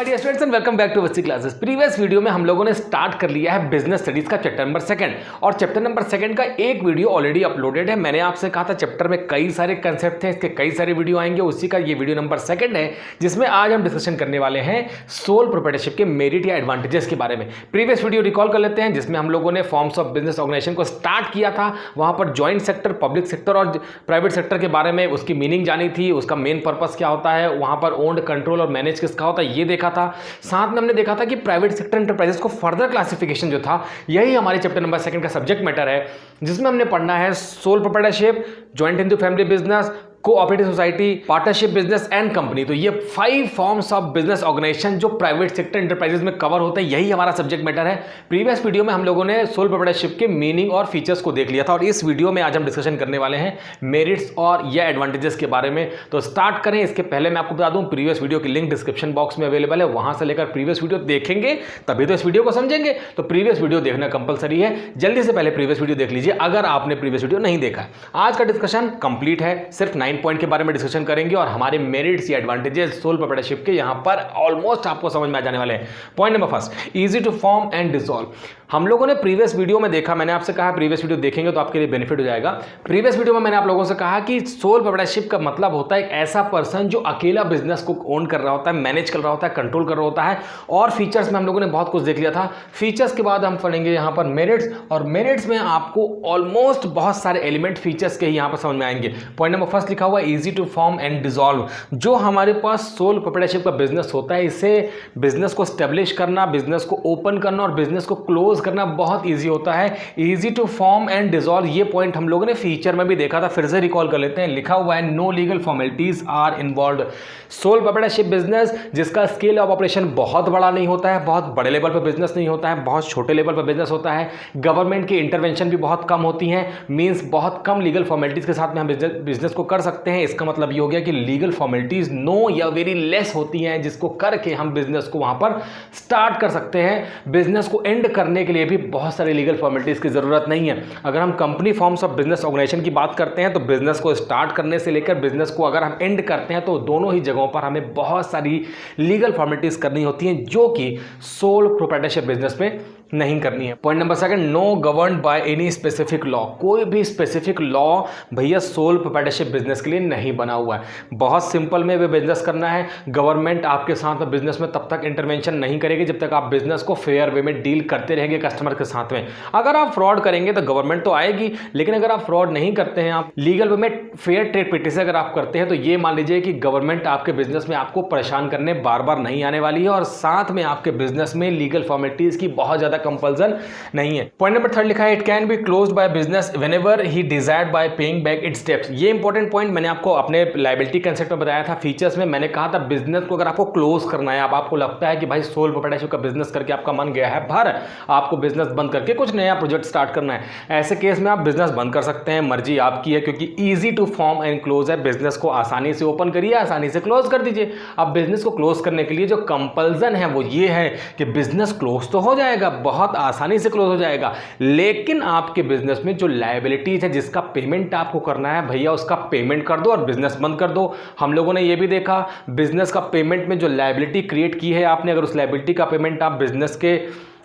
My dear students and welcome back to Vasti classes. Previous video में हम लोगों ने स्टार्ट कर लिया है बिजनेस स्टडीज का चैप्टर नंबर 2 और चैप्टर नंबर 2 का एक वीडियो ऑलरेडी अपलोडेड है। मैंने आपसे कहा था चैप्टर में कई सारे कंसेप्ट थे, इसके कई सारे वीडियो आएंगे, उसी का ये वीडियो नंबर 2 है जिसमें आज हम डिस्कशन करने वाले हैं सोल प्रोप्राइटरशिप के मेरिट या एडवांटेजेस के बारे में। प्रीवियस वीडियो रिकॉल कर लेते हैं जिसमें हम लोगों ने फॉर्म्स ऑफ बिजनेस ऑर्गेनाइजेशन को स्टार्ट किया था। वहां पर ज्वाइंट सेक्टर, पब्लिक सेक्टर और प्राइवेट सेक्टर के बारे में उसकी मीनिंग जानी थी, उसका मेन पर्पस क्या होता है, वहां पर ओन्ड, कंट्रोल और मैनेज किसका होता है ये देखा था। साथ में हमने देखा था कि प्राइवेट सेक्टर एंटरप्राइजेस को फर्दर क्लासिफिकेशन जो था, यही हमारे चैप्टर नंबर 2 का सब्जेक्ट मैटर है, जिसमें हमने पढ़ना है sole proprietorship, joint Hindu family business, cooperative society, partnership business and company. तो ये 5 फॉर्म्स ऑफ बिजनेस ऑर्गेनाइजेशन जो प्राइवेट सेक्टर एंटरप्राइजेस में कवर होते हैं, यही हमारा सब्जेक्ट मैटर है। प्रीवियस वीडियो में हम लोगों ने सोल प्रोप्राइटरशिप के मीनिंग और फीचर्स को देख लिया था और इस वीडियो में आज हम डिस्कशन करने वाले हैं मेरिट्स और या एडवांटेजेस के बारे में। तो स्टार्ट करें। इसके पहले मैं आपको बता दूं, प्रीवियस वीडियो की लिंक डिस्क्रिप्शन बॉक्स में अवेलेबल है, वहां से लेकर प्रीवियस वीडियो देखेंगे तभी तो इस वीडियो को समझेंगे। तो प्रीवियस वीडियो देखना कंपलसरी है, जल्दी से पहले प्रीवियस वीडियो देख लीजिए अगर आपने प्रीवियस वीडियो नहीं देखा है। आज का डिस्कशन कंप्लीट है, सिर्फ 9 पॉइंट के बारे में करेंगे और हमारे मेरिट्स या एडवांटेजेस सोल प्रोप्राइटरशिप के यहां पर ऑलमोस्ट आपको समझ में आ जाने वाले हैं। Point number 1, easy to form and dissolve. हम लोगों ने प्रीवियस वीडियो में देखा, मैंने आपसे कहा प्रीवियस वीडियो देखेंगे तो आपके लिए बेनिफिट हो जाएगा। प्रीवियस वीडियो में मैंने आप लोगों से कहा कि सोल प्रोप्राइटरशिप का मतलब होता है एक ऐसा पर्सन जो अकेला बिजनेस को ओन कर रहा होता है, मैनेज कर रहा होता है, कंट्रोल कर रहा होता है। और फीचर्स में हम लोगों ने बहुत कुछ देख लिया था। फीचर्स के बाद हम पढ़ेंगे यहां पर मेरिट्स, और मेरिट्स में आपको ऑलमोस्ट बहुत सारे एलिमेंट फीचर्स के ही यहां पर समझ में आएंगे। पॉइंट नंबर 1 लिखा हुआ है easy to form and dissolve. जो हमारे पास सोल प्रोप्राइटरशिप का बिजनेस होता है, इसे बिजनेस को स्टैब्लिश करना, बिजनेस को ओपन करना और बिजनेस को क्लोज करना बहुत इजी होता है। Easy to form and dissolve, ये पॉइंट हम लोगों ने फीचर में भी देखा था, फिर से रिकॉल कर लेते हैं। लिखा हुआ है no legal formalities are involved. Sole proprietorship business जिसका स्केल ऑफ ऑपरेशन बहुत बड़ा नहीं होता है, बहुत बड़े लेवल पर बिजनेस नहीं होता है, बहुत छोटे लेवल पर बिजनेस होता है, गवर्नमेंट की इंटरवेंशन भी बहुत कम होती है, मींस बहुत कम लीगल फॉर्मेलिटीज के साथ में हम बिजनेस को कर सकते हैं। इसका मतलब ये हो गया कि लीगल फॉर्मेलिटीज नो या वेरी लेस होती हैं, जिसको करके हम बिजनेस को वहां पर स्टार्ट कर सकते हैं। बिजनेस को एंड करने के लिए भी बहुत सारी लीगल फॉर्मेलिटीज की जरूरत नहीं है। अगर हम company forms of business organization की बात करते हैं तो बिजनेस को स्टार्ट करने से लेकर बिजनेस को अगर हम एंड करते हैं तो दोनों ही जगहों पर हमें बहुत सारी लीगल फॉर्मेलिटीज करनी होती हैं, जो कि सोल प्रोप्राइटरशिप बिजनेस में नहीं करनी है। Point number 2, no govern by any specific law. कोई भी स्पेसिफिक लॉ भैया सोल प्रोप्राइटरशिप बिजनेस के लिए नहीं बना हुआ है। बहुत सिंपल में वे बिजनेस करना है। गवर्नमेंट आपके साथ में बिजनेस में तब तक इंटरवेंशन नहीं करेगी जब तक आप बिजनेस को फेयर वे में डील करते रहेंगे कस्टमर के साथ में। अगर आप फ्रॉड करेंगे तो गवर्नमेंट तो आएगी, लेकिन अगर आप फ्रॉड नहीं करते हैं, आप लीगल वे में फेयर ट्रेड प्रैक्टिस अगर आप करते हैं, तो ये मान लीजिए कि गवर्नमेंट आपके बिजनेस में आपको परेशान करने बार बार नहीं आने वाली है और साथ में आपके बिजनेस में लीगल फॉर्मेलिटीज की बहुत ज्यादा कंपल्सन नहीं है। पॉइंट नंबर 3 लिखा है it can be closed by business whenever he desired bye paying back it's debts. ये इंपॉर्टेंट पॉइंट मैंने आपको अपने लायबिलिटी कंसेप्ट में बताया था। फीचर्स में मैंने कहा था बिजनेस को अगर आपको क्लोज करना है, आपको लगता है कि भाई सोल प्रोप्राइटरशिप का बिजनेस करके आपका मन गया है भर, आपको बिजनेस बंद करके कुछ नया प्रोजेक्ट स्टार्ट करना है, ऐसे केस में आप बिजनेस बंद कर सकते हैं, मर्जी आपकी है, क्योंकि easy to form and close है। बिजनेस को आसानी से ओपन करिए, आसानी से क्लोज कर दीजिए। अब बिजनेस को क्लोज करने के लिए जो कंपल्सन है वो ये है कि बिजनेस क्लोज तो हो जाएगा, बहुत आसानी से क्लोज हो जाएगा, लेकिन आपके बिजनेस में जो लायबिलिटीज है, जिसका पेमेंट आपको करना है, भैया उसका पेमेंट कर दो और बिजनेस बंद कर दो। हम लोगों ने ये भी देखा बिजनेस का पेमेंट में जो लायबिलिटी क्रिएट की है आपने, अगर उस लायबिलिटी का पेमेंट आप बिजनेस के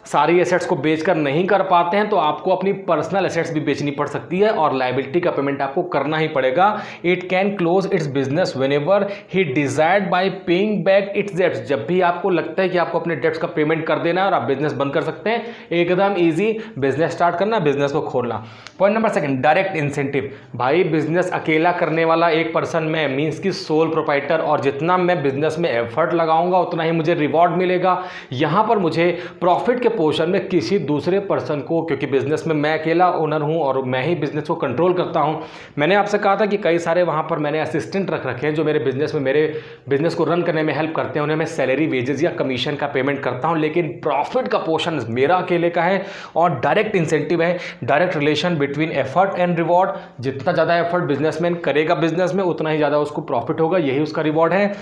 सारी एसेट्स को बेचकर नहीं कर पाते हैं तो आपको अपनी पर्सनल एसेट्स भी बेचनी पड़ सकती है और लायबिलिटी का पेमेंट आपको करना ही पड़ेगा। It can close it's business whenever he desired bye paying back it's debts. जब भी आपको लगता है कि आपको अपने डेब्ट्स का पेमेंट कर देना है और आप बिजनेस बंद कर सकते हैं, एकदम ईजी बिजनेस स्टार्ट करना, बिजनेस को खोलना। Point number 2, direct incentive. भाई बिजनेस अकेला करने वाला एक पर्सन में मीन्स की सोल प्रोप्राइटर, और जितना मैं बिजनेस में एफर्ट लगाऊंगा उतना ही मुझे रिवॉर्ड मिलेगा। यहां पर मुझे प्रॉफिट के पोर्शन में किसी दूसरे पर्सन को, क्योंकि बिजनेस में मैं अकेला ओनर हूं और मैं ही बिजनेस को कंट्रोल करता हूं। मैंने आपसे कहा था कि कई सारे वहां पर मैंने असिस्टेंट रख रखे हैं जो मेरे बिजनेस को रन करने में हेल्प करते हैं, उन्हें मैं सैलरी, वेजेस या कमीशन का पेमेंट करता हूं, लेकिन प्रॉफिट का पोर्शन मेरा अकेले का है। और डायरेक्ट इंसेंटिव है, direct relation between effort and reward. जितना ज़्यादा एफर्ट बिजनेसमैन करेगा बिजनेस में, उतना ही ज़्यादा उसको प्रॉफिट होगा, यही उसका रिवॉर्ड है।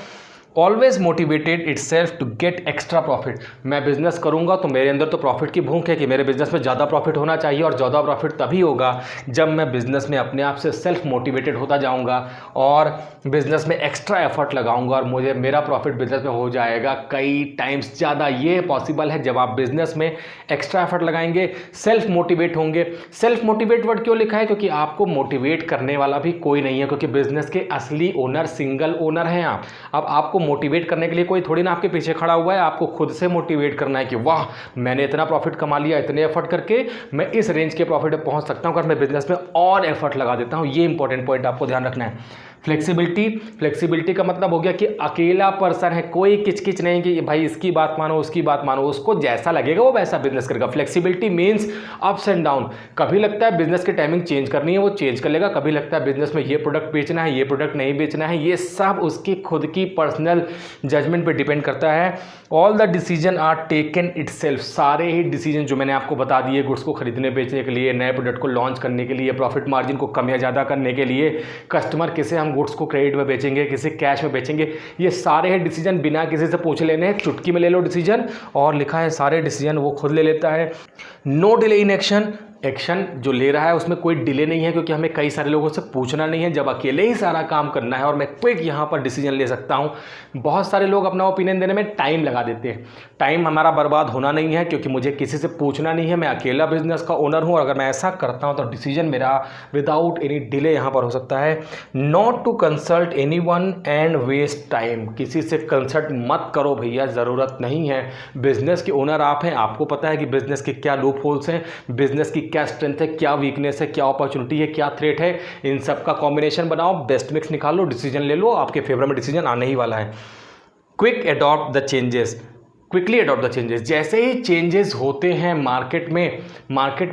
Always motivated itself to get extra profit. मैं बिजनेस करूंगा तो मेरे अंदर तो प्रॉफिट की भूख है कि मेरे बिजनेस में ज़्यादा प्रॉफिट होना चाहिए, और ज़्यादा प्रॉफिट तभी होगा जब मैं बिजनेस में अपने आप से सेल्फ मोटिवेटेड होता जाऊंगा और बिजनेस में एक्स्ट्रा एफर्ट लगाऊंगा, और मुझे मेरा प्रॉफिट बिजनेस में हो जाएगा कई टाइम्स ज़्यादा। ये पॉसिबल है जब आप बिजनेस में एक्स्ट्रा एफर्ट लगाएंगे, सेल्फ मोटिवेट होंगे। सेल्फ मोटिवेट वर्ड क्यों लिखा है? क्योंकि आपको मोटिवेट करने वाला भी कोई नहीं है, क्योंकि बिजनेस के असली ओनर सिंगल ओनर हैं आप। अब आपको मोटिवेट करने के लिए कोई थोड़ी ना आपके पीछे खड़ा हुआ है, आपको खुद से मोटिवेट करना है कि वाह मैंने इतना प्रॉफिट कमा लिया, इतने एफर्ट करके मैं इस रेंज के प्रॉफिट पे पहुंच सकता हूं अगर मैं बिजनेस में और एफर्ट लगा देता हूं। ये इंपॉर्टेंट पॉइंट आपको ध्यान रखना है। फ्लेक्सिबिलिटी का मतलब हो गया कि अकेला पर्सन है, कोई किचकिच नहीं कि भाई इसकी बात मानो उसकी बात मानो, उसको जैसा लगेगा वो वैसा बिजनेस करेगा। Flexibility means ups and down. कभी लगता है बिजनेस की टाइमिंग चेंज करनी है, वो चेंज कर लेगा। कभी लगता है बिजनेस में ये प्रोडक्ट बेचना है, ये प्रोडक्ट नहीं बेचना है। ये सब उसकी खुद की पर्सनल जजमेंट पे डिपेंड करता है। All the decision are taken itself. सारे ही डिसीजन जो मैंने आपको बता दिए, गुड्स को खरीदने बेचने के लिए, नए प्रोडक्ट को लॉन्च करने के लिए, प्रॉफिट मार्जिन को कम या ज़्यादा करने के लिए, कस्टमर किसे हम गुड्स को क्रेडिट में बेचेंगे, किसे कैश में बेचेंगे, ये सारे ही डिसीजन बिना किसी से पूछ लेने हैं, चुटकी में ले लो डिसीजन। और लिखा है सारे डिसीजन वो खुद ले लेता है। No delay in action. Action जो ले रहा है उसमें कोई डिले नहीं है, क्योंकि हमें कई सारे लोगों से पूछना नहीं है। जब अकेले ही सारा काम करना है और मैं क्विक यहाँ पर डिसीजन ले सकता हूँ। बहुत सारे लोग अपना ओपिनियन देने में टाइम लगा देते हैं। टाइम हमारा बर्बाद होना नहीं है, क्योंकि मुझे किसी से पूछना नहीं है। मैं अकेला बिजनेस का ओनर हूँ, और अगर मैं ऐसा करता हूँ तो डिसीजन मेरा विदाउट एनी डिले यहाँ पर हो सकता है। Not to consult anyone and waste time. किसी से कंसल्ट मत करो भैया, ज़रूरत नहीं है। बिजनेस के ओनर आप हैं, आपको पता है कि बिजनेस के क्या लूप होल्स हैं, बिजनेस की क्या स्ट्रेंथ है, क्या वीकनेस है, क्या अपॉर्चुनिटी है, क्या थ्रेट है। इन सब का कॉम्बिनेशन बनाओ, बेस्ट मिक्स निकालो, डिसीजन ले लो। आपके फेवर में डिसीजन आने ही वाला है। Quick adopt the changes. Quickly adopt the changes. जैसे ही चेंजेस होते हैं मार्केट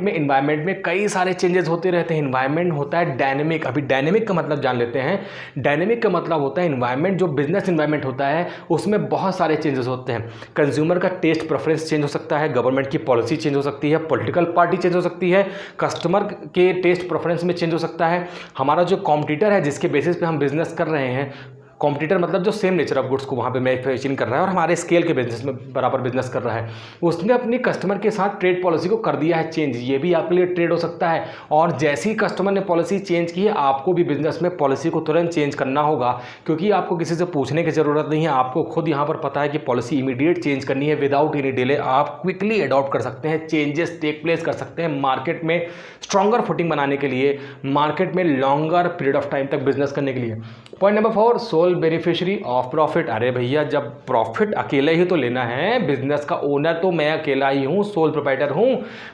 में इन्वायरमेंट में कई सारे चेंजेस होते रहते हैं। इन्वायरमेंट होता है डायनेमिक। अभी डायनेमिक का मतलब जान लेते हैं। डायनेमिक का मतलब होता है इन्वायरमेंट, जो बिजनेस इन्वायरमेंट होता है उसमें बहुत सारे चेंजेस होते हैं। कंज्यूमर का टेस्ट प्रेफरेंस चेंज हो सकता है, गवर्नमेंट की पॉलिसी चेंज हो सकती है, पॉलिटिकल पार्टी चेंज हो सकती है, कस्टमर के टेस्ट प्रेफरेंस में चेंज हो सकता है। हमारा जो कॉम्पिटिटर है जिसके बेसिस पे हम बिजनेस कर रहे हैं, कॉम्पिटिटर मतलब जो सेम नेचर ऑफ गुड्स को वहाँ पे मैन्युफैक्चरिंग कर रहा है और हमारे स्केल के बिजनेस में बराबर बिजनेस कर रहा है, उसने अपनी कस्टमर के साथ ट्रेड पॉलिसी को कर दिया है चेंज। ये भी आपके लिए ट्रेड हो सकता है। और जैसे ही कस्टमर ने पॉलिसी चेंज की है, आपको भी बिजनेस में पॉलिसी को तुरंत चेंज करना होगा, क्योंकि आपको किसी से पूछने की ज़रूरत नहीं है। आपको खुद यहाँ पर पता है कि पॉलिसी इमीडिएट चेंज करनी है, विदाउट एनी डिले। आप क्विकली अडॉप्ट कर सकते हैं, चेंजेस टेक प्लेस कर सकते हैं मार्केट में स्ट्रॉन्गर फुटिंग बनाने के लिए, मार्केट में लॉन्गर पीरियड ऑफ टाइम तक बिजनेस करने के लिए। Point number 4, sole beneficiary of profit. अरे भैया, जब प्रॉफिट अकेले ही तो लेना है, बिजनेस का ओनर तो मैं अकेला ही हूँ, सोल प्रोप्राइटर हूँ।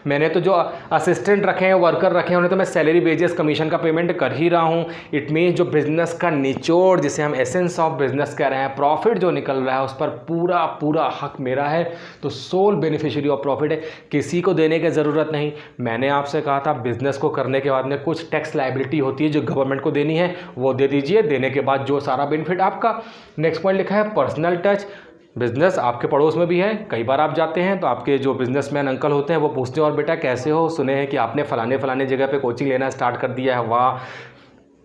मैंने तो जो असिस्टेंट रखे हैं, वर्कर रखे हैं, उन्हें तो मैं सैलरी, वेजेस, कमीशन का पेमेंट कर ही रहा हूँ। इट मीन्स जो बिजनेस का निचोड़, जिसे हम एसेंस ऑफ बिजनेस कह रहे हैं, प्रॉफिट जो निकल रहा है, उस पर पूरा पूरा हक मेरा है। तो सोल बेनिफिशियरी ऑफ प्रॉफिट है, किसी को देने की ज़रूरत नहीं। मैंने आपसे कहा था बिजनेस को करने के बाद में कुछ टैक्स लायबिलिटी होती है जो गवर्नमेंट को देनी है, वो दे दीजिए। देने के बाद जो सारा बेनिफिट आपका। नेक्स्ट पॉइंट लिखा है पर्सनल टच। बिजनेस आपके पड़ोस में भी है। कई बार आप जाते हैं तो आपके जो बिजनेसमैन अंकल होते हैं वो पूछते हैं, और बेटा कैसे हो, सुने हैं कि आपने फलाने जगह पे कोचिंग लेना स्टार्ट कर दिया है, वाह।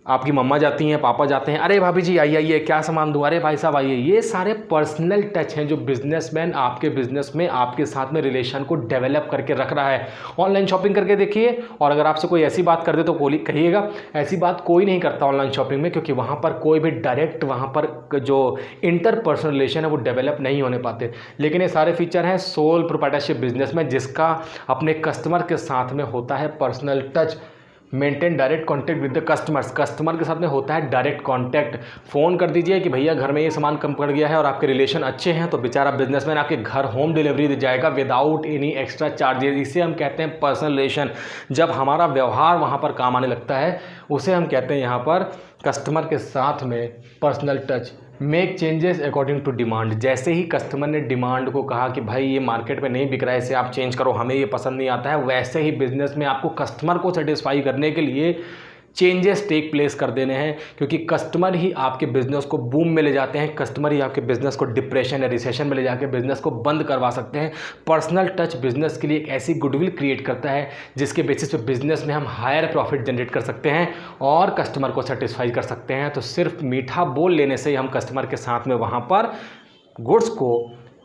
आपकी मम्मा जाती हैं, पापा जाते हैं, अरे भाभी जी आइए आइए, क्या सामान दूँ, अरे भाई साहब आइए। ये सारे पर्सनल टच हैं जो बिजनेसमैन आपके बिजनेस में आपके साथ में रिलेशन को डेवलप करके रख रहा है। ऑनलाइन शॉपिंग करके देखिए, और अगर आपसे कोई ऐसी बात कर दे तो कहिएगा ऐसी बात कोई नहीं करता ऑनलाइन शॉपिंग में, क्योंकि वहाँ पर कोई भी डायरेक्ट वहाँ पर जो इंटरपर्सनल रिलेशन है वो डेवलप नहीं होने पाते। लेकिन ये सारे फीचर हैं सोल प्रोप्राइटरशिप बिजनेस में, जिसका अपने कस्टमर के साथ में होता है personal touch. Maintain direct contact with the customers. Customer के साथ में होता है डायरेक्ट कांटेक्ट। फ़ोन कर दीजिए कि भैया घर में ये सामान कम पड़ गया है, और आपके रिलेशन अच्छे हैं तो बेचारा बिजनेसमैन आपके घर होम डिलीवरी दे जाएगा विदाउट एनी एक्स्ट्रा चार्जेस। इसे हम कहते हैं पर्सनल रिलेशन। जब हमारा व्यवहार वहाँ पर काम आने लगता है, उसे हम कहते हैं यहाँ पर कस्टमर के साथ में personal touch. Make changes according to demand. जैसे ही कस्टमर ने डिमांड को कहा कि भाई ये मार्केट में नहीं बिक रहा है, इसे आप चेंज करो, हमें ये पसंद नहीं आता है, वैसे ही बिजनेस में आपको कस्टमर को सेटिस्फाई करने के लिए चेंजेस टेक प्लेस कर देने हैं, क्योंकि कस्टमर ही आपके बिजनेस को बूम में ले जाते हैं, कस्टमर ही आपके बिजनेस को डिप्रेशन या रिसेशन में ले जाकर बिजनेस को बंद करवा सकते हैं। पर्सनल टच बिजनेस के लिए एक ऐसी गुडविल क्रिएट करता है जिसके बेसिस पे बिजनेस में हम हायर प्रॉफिट जनरेट कर सकते हैं और कस्टमर को सेटिस्फाई कर सकते हैं। तो सिर्फ मीठा बोल लेने से ही हम कस्टमर के साथ में वहाँ पर गुड्स को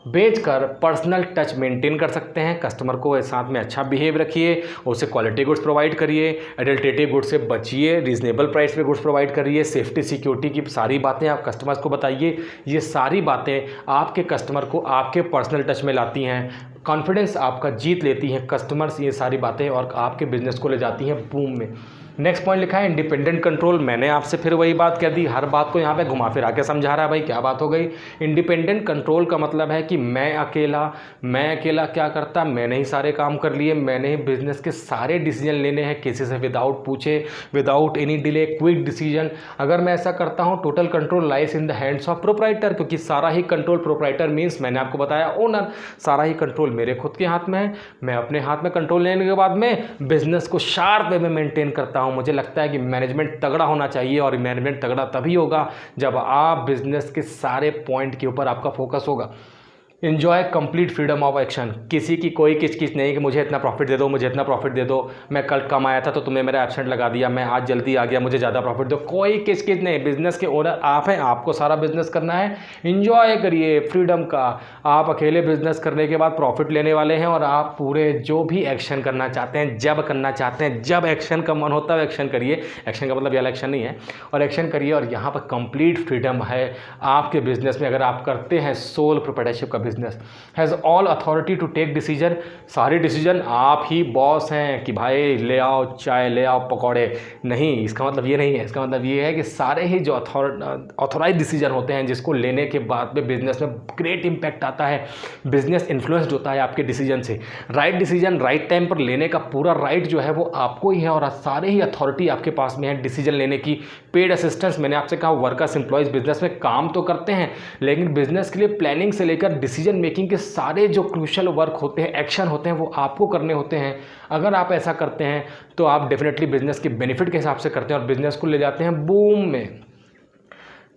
बेचकर पर्सनल टच मेंटेन कर सकते हैं। कस्टमर को साथ में अच्छा बिहेव रखिए, उसे क्वालिटी गुड्स प्रोवाइड करिए, एडल्टेटिव गुड्स से बचिए, रीजनेबल प्राइस पे गुड्स प्रोवाइड करिए, सेफ्टी सिक्योरिटी की सारी बातें आप कस्टमर्स को बताइए। ये सारी बातें आपके कस्टमर को आपके पर्सनल टच में लाती हैं, कॉन्फिडेंस आपका जीत लेती हैं कस्टमर्स, ये सारी बातें, और आपके बिजनेस को ले जाती हैं बूम में। नेक्स्ट पॉइंट लिखा है इंडिपेंडेंट कंट्रोल। मैंने आपसे फिर वही बात कह दी, हर बात को यहाँ पे घुमा फिरा के समझा रहा है भाई, क्या बात हो गई। इंडिपेंडेंट कंट्रोल का मतलब है कि मैं अकेला क्या करता, मैंने ही सारे काम कर लिए, मैंने ही बिजनेस के सारे डिसीजन लेने हैं किसी से विदाउट पूछे, without any delay, quick decision. अगर मैं ऐसा करता हूँ total control lies in the hands of proprietor, क्योंकि सारा ही कंट्रोल प्रोप्राइटर मीन्स मैंने आपको बताया ओनर, सारा ही कंट्रोल मेरे खुद के हाथ में है। मैं अपने हाथ में कंट्रोल लेने के बाद में बिजनेस को शार्प वे में मेंटेन करता हूँ। मुझे लगता है कि मैनेजमेंट तगड़ा होना चाहिए, और मैनेजमेंट तगड़ा तभी होगा जब आप बिजनेस के सारे पॉइंट के ऊपर आपका फोकस होगा। Enjoy complete freedom of action. किसी की कोई किचकिच नहीं कि मुझे इतना प्रॉफिट दे दो, मुझे इतना प्रॉफिट दे दो, मैं कल कम आया था तो तुमने मेरा एब्सेंट लगा दिया, मैं आज जल्दी आ गया मुझे ज़्यादा प्रॉफिट दो, कोई किचकिच नहीं। बिजनेस के ओनर आप हैं, आपको सारा बिजनेस करना है, इन्जॉय करिए फ्रीडम का। आप अकेले बिजनेस करने के बाद प्रॉफिट लेने वाले हैं, और आप पूरे जो भी एक्शन करना चाहते हैं, जब करना चाहते हैं, जब एक्शन का मन होता है एक्शन करिए। एक्शन का मतलब ये इलेक्शन नहीं है, और एक्शन करिए, और यहाँ पर कंप्लीट फ्रीडम है आपके बिजनेस में। अगर आप करते हैं सोल प्रोप्राइटरशिप का business, has all authority to take decision. सारे डिसीजन आप ही बॉस हैं कि भाई ले आओ चाय, ले आओ पकौड़े, नहीं, इसका मतलब ये नहीं है। इसका मतलब ये है कि सारे ही जो ऑथोराइज डिसीजन होते हैं जिसको लेने के बाद में बिजनेस में ग्रेट इंपैक्ट आता है, बिजनेस इन्फ्लुएंस्ड होता है आपके डिसीजन से। राइट डिसीजन राइट टाइम पर लेने का पूरा राइट जो है वो आपको ही है, और सारे ही अथॉरिटी आपके पास में है डिसीजन लेने की। पेड असिस्टेंस, मैंने आपसे कहा वर्कर्स एम्प्लॉयज़ बिजनेस में काम तो करते हैं, लेकिन बिजनेस के लिए प्लानिंग से लेकर डिसीजन मेकिंग के सारे जो क्रूशियल वर्क होते हैं, एक्शन होते हैं, वो आपको करने होते हैं। अगर आप ऐसा करते हैं तो आप डेफिनेटली बिजनेस के बेनिफिट के हिसाब से करते हैं और बिजनेस को ले जाते हैं बूम में।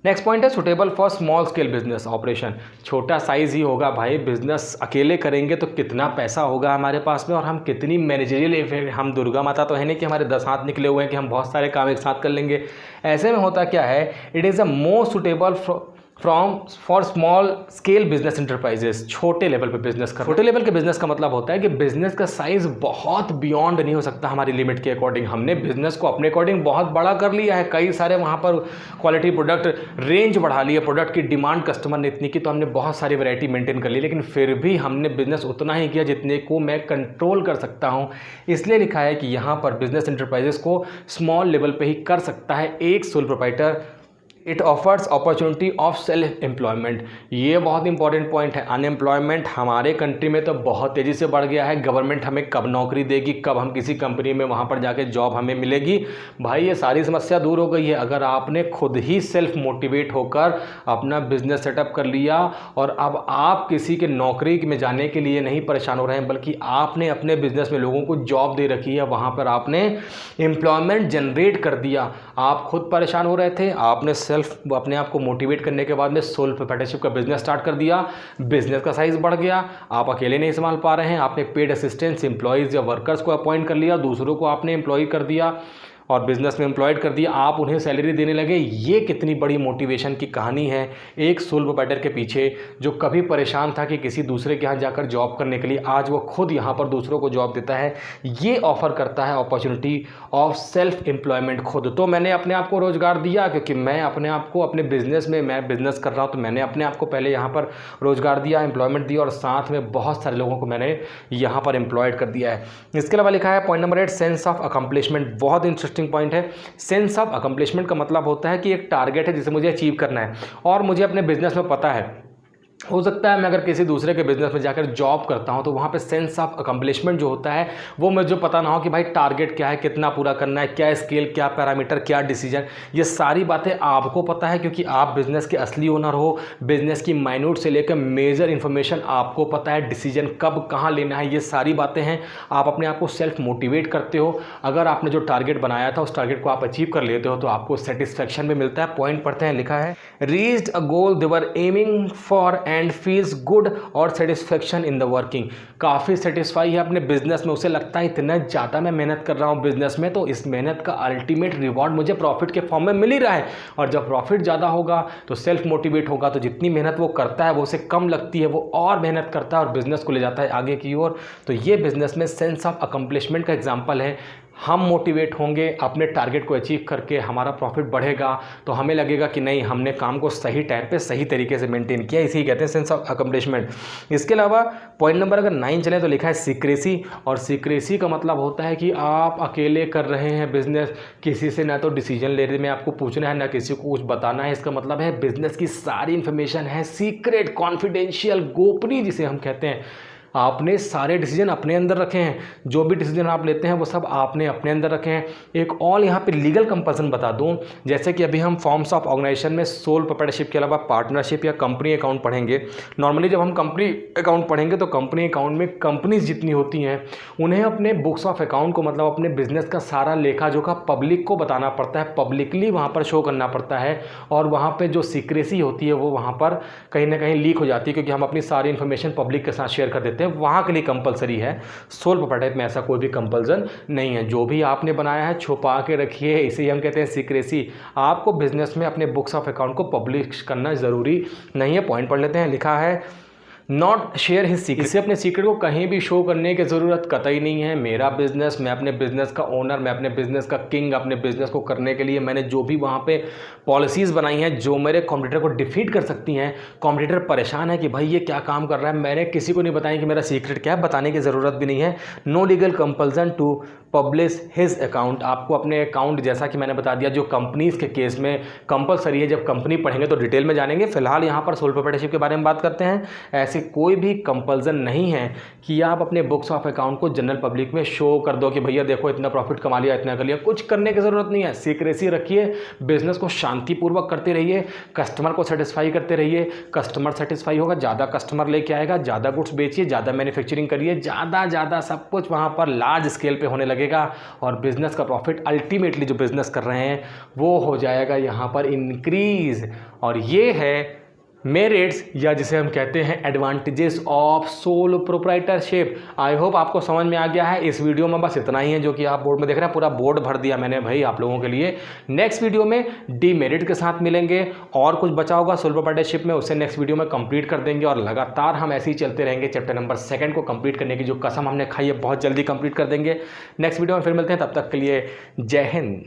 नेक्स्ट पॉइंट है suitable for small scale business operation. छोटा साइज़ ही होगा भाई, बिजनेस अकेले करेंगे तो कितना पैसा होगा हमारे पास में, और हम कितनी मैनेजरियल, हम दुर्गा माता तो है नहीं कि हमारे 10 हाथ निकले हुए हैं कि हम बहुत सारे काम एक साथ कर लेंगे। ऐसे में होता क्या है, it is a most suitable for small scale business enterprises. छोटे लेवल पे बिजनेस कर, छोटे लेवल के बिजनेस का मतलब होता है कि बिजनेस का साइज बहुत बियॉन्ड नहीं हो सकता हमारी लिमिट के अकॉर्डिंग। हमने बिजनेस को अपने अकॉर्डिंग बहुत बड़ा कर लिया है, कई सारे वहाँ पर क्वालिटी प्रोडक्ट रेंज बढ़ा ली है, प्रोडक्ट की डिमांड कस्टमर ने इतनी की तो हमने बहुत सारी वैरायटी मेंटेन कर ली, लेकिन फिर भी हमने बिजनेस उतना ही किया जितने को मैं कंट्रोल कर सकता हूँ। इसलिए लिखा है कि यहाँ पर बिजनेस इंटरप्राइजेस को स्मॉल लेवल पे ही कर सकता है एक sole proprietor. It offers opportunity of self employment. ये बहुत इंपॉर्टेंट पॉइंट है। अनएम्प्लॉयमेंट हमारे कंट्री में तो बहुत तेज़ी से बढ़ गया है। गवर्नमेंट हमें कब नौकरी देगी, कब हम किसी कंपनी में वहाँ पर जाके जॉब हमें मिलेगी, भाई ये सारी समस्या दूर हो गई है। अगर आपने खुद ही सेल्फ मोटिवेट होकर अपना बिजनेस सेटअप कर लिया और अब आप किसी के नौकरी में जाने के लिए नहीं परेशान हो रहे हैं, बल्कि आपने अपने बिजनेस में लोगों को जॉब दे रखी है, वहाँ पर आपने एम्प्लॉयमेंट जनरेट कर दिया। आप खुद परेशान हो रहे थे, आपने सेल्फ अपने आप को मोटिवेट करने के बाद में सोल प्रोप्राइटरशिप का बिजनेस स्टार्ट कर दिया, बिजनेस का साइज बढ़ गया, आप अकेले नहीं संभाल पा रहे हैं, आपने पेड असिस्टेंट्स एम्प्लॉयज़ या वर्कर्स को अपॉइंट कर लिया, दूसरों को आपने एम्प्लॉय कर दिया और बिजनेस में एम्प्लॉयड कर दिया, आप उन्हें सैलरी देने लगे। ये कितनी बड़ी मोटिवेशन की कहानी है एक सोल प्रोप्राइटर के पीछे, जो कभी परेशान था कि किसी दूसरे के यहाँ जाकर जॉब करने के लिए, आज वो खुद यहाँ पर दूसरों को जॉब देता है। ये ऑफर करता है अपॉर्चुनिटी ऑफ सेल्फ एम्प्लॉयमेंट खुद। तो मैंने अपने आप को रोज़गार दिया, क्योंकि मैं अपने आप को अपने बिजनेस में, मैं बिजनेस कर रहा हूँ तो मैंने अपने आप को पहले यहाँ पर रोज़गार दिया, एम्प्लॉयमेंट दिया, और साथ में बहुत सारे लोगों को मैंने यहाँ पर एम्प्लॉयड कर दिया है। इसके अलावा लिखा है point number 8, sense of accomplishment. बहुत इंटरेस्टिंग पॉइंट है। सेंस ऑफ अकम्पलिशमेंट का मतलब होता है कि एक टारगेट है जिसे मुझे अचीव करना है, और मुझे अपने बिजनेस में पता है हो सकता है मैं अगर किसी दूसरे के बिजनेस में जाकर जॉब करता हूं तो वहां पे सेंस ऑफ अकम्पलिशमेंट जो होता है वो मुझे पता ना हो कि भाई टारगेट क्या है, कितना पूरा करना है, क्या स्केल, क्या पैरामीटर, क्या डिसीजन, ये सारी बातें आपको पता है क्योंकि आप बिजनेस के असली ओनर हो। बिजनेस की माइन्यूट से लेकर मेजर इन्फॉर्मेशन आपको पता है, डिसीजन कब कहाँ लेना है, ये सारी बातें हैं। आप अपने आप को सेल्फ मोटिवेट करते हो। अगर आपने जो टारगेट बनाया था उस टारगेट को आप अचीव कर लेते हो तो आपको सेटिस्फैक्शन भी मिलता है। पॉइंट पढ़ते हैं, लिखा है reached a goal they were aiming for and feels good और सेटिस्फेक्शन इन द वर्किंग। काफ़ी सेटिस्फाई है अपने बिजनेस में, उसे लगता है इतना ज़्यादा मैं मेहनत कर रहा हूँ बिजनेस में तो इस मेहनत का अल्टीमेट रिवॉर्ड मुझे प्रॉफिट के फॉर्म में मिल ही रहा है। और जब प्रॉफिट ज़्यादा होगा तो सेल्फ मोटिवेट होगा, तो जितनी मेहनत वो करता है वो उसे कम लगती है, वो और मेहनत करता है और बिजनेस को ले जाता है आगे की ओर। तो ये बिजनेस में सेंस ऑफ अकम्पलिशमेंट का एग्जाम्पल है। हम मोटिवेट होंगे अपने टारगेट को अचीव करके, हमारा प्रॉफिट बढ़ेगा तो हमें लगेगा कि नहीं हमने काम को सही टाइम पे सही तरीके से मेंटेन किया, इसी कहते हैं सेंस ऑफ अकम्पलिशमेंट। इसके अलावा पॉइंट नंबर अगर 9 चले तो लिखा है सीक्रेसी। और सीक्रेसी का मतलब होता है कि आप अकेले कर रहे हैं बिजनेस, किसी से ना तो डिसीजन लेने में आपको पूछना है ना किसी को कुछ बताना है। इसका मतलब है बिजनेस की सारी इंफॉर्मेशन है सीक्रेट, कॉन्फिडेंशियल, गोपनीय जिसे हम कहते हैं। आपने सारे डिसीजन अपने अंदर रखे हैं, जो भी डिसीजन आप लेते हैं वो सब आपने अपने अंदर रखे हैं। एक और यहाँ पे लीगल कंपल्सन बता दूं, जैसे कि अभी हम फॉर्म्स ऑफ ऑर्गेनाइजेशन में सोल प्रोप्राइटरशिप के अलावा पार्टनरशिप या कंपनी अकाउंट पढ़ेंगे। नॉर्मली जब हम कंपनी अकाउंट पढ़ेंगे तो कंपनी अकाउंट में कंपनीज जितनी होती हैं उन्हें अपने बुक्स ऑफ अकाउंट को, मतलब अपने बिजनेस का सारा लेखा जोखा पब्लिक को बताना पड़ता है, पब्लिकली वहाँ पर शो करना पड़ता है। और वहाँ पर जो सीक्रेसी होती है वो वहाँ पर कहीं ना कहीं लीक हो जाती है क्योंकि हम अपनी सारी इन्फॉर्मेशन पब्लिक के साथ शेयर कर देते हैं। वहाँ के लिए कंपलसरी है। सोल प्रोप्राइटरशिप में ऐसा कोई भी कंपल्सन नहीं है, जो भी आपने बनाया है छुपा के रखिए, इसे हम कहते हैं सीक्रेसी। आपको बिजनेस में अपने बुक्स ऑफ अकाउंट को पब्लिश करना ज़रूरी नहीं है। पॉइंट पढ़ लेते हैं, लिखा है नॉट शेयर हिज सीक्रेट। इसे अपने सीक्रेट को कहीं भी शो करने की ज़रूरत कतई नहीं है। मेरा बिजनेस, मैं अपने बिजनेस का ओनर, मैं अपने बिजनेस का किंग। अपने बिजनेस को करने के लिए मैंने जो भी वहाँ पे पॉलिसीज़ बनाई हैं जो मेरे कॉम्पिटिटर को डिफीट कर सकती हैं। कॉम्पिटिटर परेशान है कि भाई ये क्या काम कर रहा है, मैंने किसी को नहीं बताया कि मेरा सीक्रेट क्या है, बताने की ज़रूरत भी नहीं है। No legal compulsion to publish his account. आपको अपने अकाउंट, जैसा कि मैंने बता दिया, जो कंपनीज़ के केस में कंपलसरी है, जब कंपनी पढ़ेंगे तो डिटेल में जानेंगे। फिलहाल यहाँ पर सोल प्रोप्राइटरशिप के बारे में बात करते हैं। ऐसे कोई भी कंपल्सन नहीं है कि आप अपने बुक्स ऑफ अकाउंट को जनरल पब्लिक में शो कर दो कि भैया देखो इतना प्रॉफिट कमा लिया, इतना कर लिया। कुछ करने की ज़रूरत नहीं है। सीक्रेसी रखिए, बिजनेस को शांतिपूर्वक करते रहिए, कस्टमर को सेटिस्फाई करते रहिए। कस्टमर सेटिस्फाई होगा, ज़्यादा कस्टमर लेके आएगा, ज़्यादा गुड्स बेचिए, ज़्यादा मैन्युफैक्चरिंग करिए, ज़्यादा सब कुछ वहाँ पर लार्ज स्केल पे होने लगेगा और बिजनेस का प्रॉफिट अल्टीमेटली जो बिजनेस कर रहे हैं वो हो जाएगा यहाँ पर इंक्रीज। और ये है मेरिट्स या जिसे हम कहते हैं advantages of sole proprietorship. I hope आपको समझ में आ गया है। इस वीडियो में बस इतना ही है जो कि आप बोर्ड में देख रहे हैं, पूरा बोर्ड भर दिया मैंने भाई आप लोगों के लिए। नेक्स्ट वीडियो में डीमेरिट के साथ मिलेंगे और कुछ बचा होगा सोल प्रोप्राइटरशिप में, उसे नेक्स्ट वीडियो में कंप्लीट कर देंगे। और लगातार हम ऐसे ही चलते रहेंगे, चैप्टर नंबर 2 को कंप्लीट करने की जो कसम हमने खाई है बहुत जल्दी कंप्लीट कर देंगे। नेक्स्ट वीडियो में फिर मिलते हैं, तब तक के लिए जय हिंद।